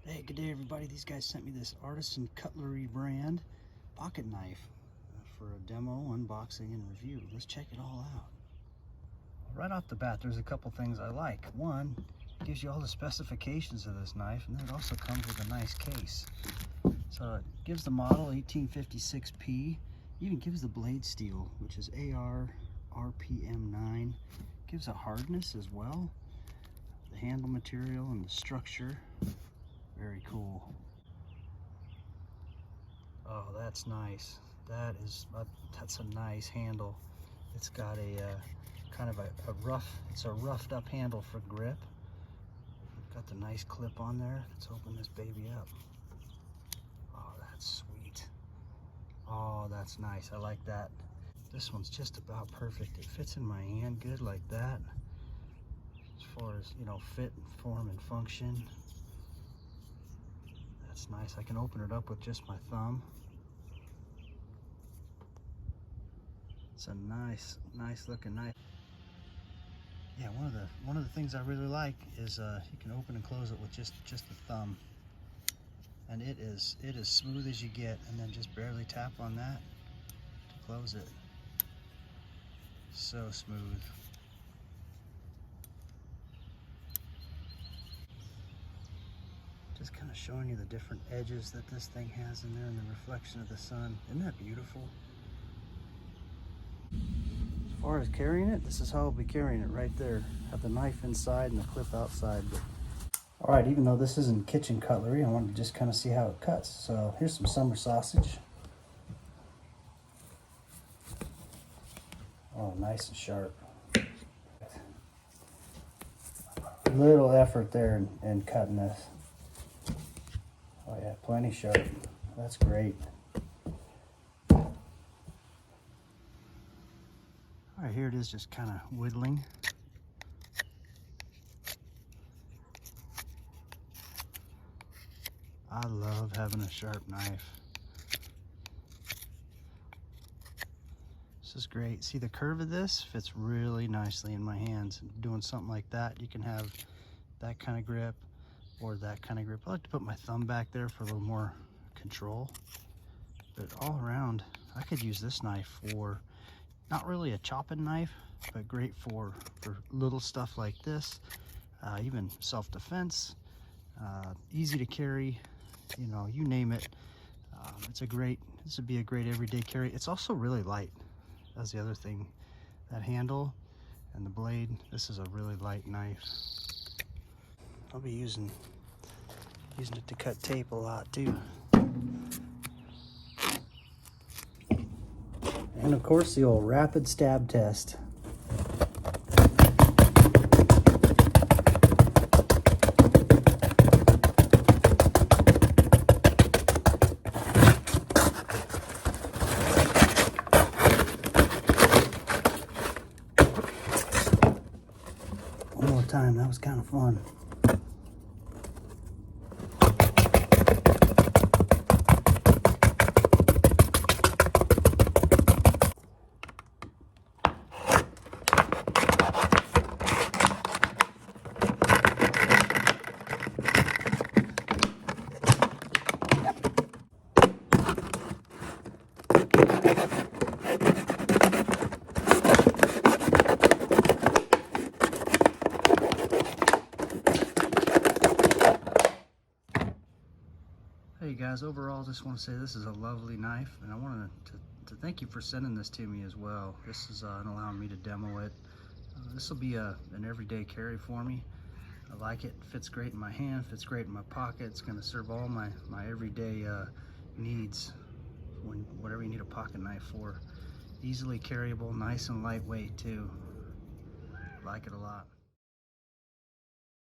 Hey, good day everybody. These guys sent me this Artisan Cutlery brand pocket knife for a demo, unboxing, and review. Let's check it all out. Right off the bat, there's a couple things I like. One, it gives you all the specifications of this knife, and then it also comes with a nice case. So it gives the model 1856P, even gives the blade steel, which is AR-RPM9. Gives a hardness as well. The handle material and the structure. Very cool. Oh, that's nice. That's a nice handle. It's got a kind of a roughed up handle for grip. Got the nice clip on there. Let's open this baby up. Oh, that's sweet. Oh, that's nice. I like that. This one's just about perfect. It fits in my hand good like that. As far as, you know, fit, form, and function. That's nice. I can open it up with just my thumb. It's a nice looking knife. Yeah, one of the things I really like is you can open and close it with just the thumb, and it is smooth as you get, and then just barely tap on that to close it. So smooth. Just kind of showing you the different edges that this thing has in there and the reflection of the sun. Isn't that beautiful? As far as carrying it, this is how I'll be carrying it right there. Have the knife inside and the clip outside. All right, even though this isn't kitchen cutlery, I wanted to just kind of see how it cuts. So here's some summer sausage. Oh, nice and sharp. Little effort there in cutting this. Oh yeah, plenty sharp. That's great. All right, here it is, just kind of whittling. I love having a sharp knife. This is great. See, the curve of this fits really nicely in my hands. Doing something like that, you can have that kind of grip or that kind of grip. I like to put my thumb back there for a little more control. But all around, I could use this knife for not really a chopping knife, but great for little stuff like this, even self-defense, easy to carry, you know, you name it. This would be a great everyday carry. It's also really light. That's the other thing. That handle and the blade, this is a really light knife. I'll be using it to cut tape a lot too. And of course the old rapid stab test. One more time, that was kind of fun. Hey guys, overall, just want to say this is a lovely knife, and I wanted to thank you for sending this to me as well. This is allowing me to demo it. This will be an everyday carry for me. I like it. Fits great in my hand, fits great in my pocket. It's going to serve all my everyday needs, whatever you need a pocket knife for. Easily carryable, nice and lightweight too. I like it a lot.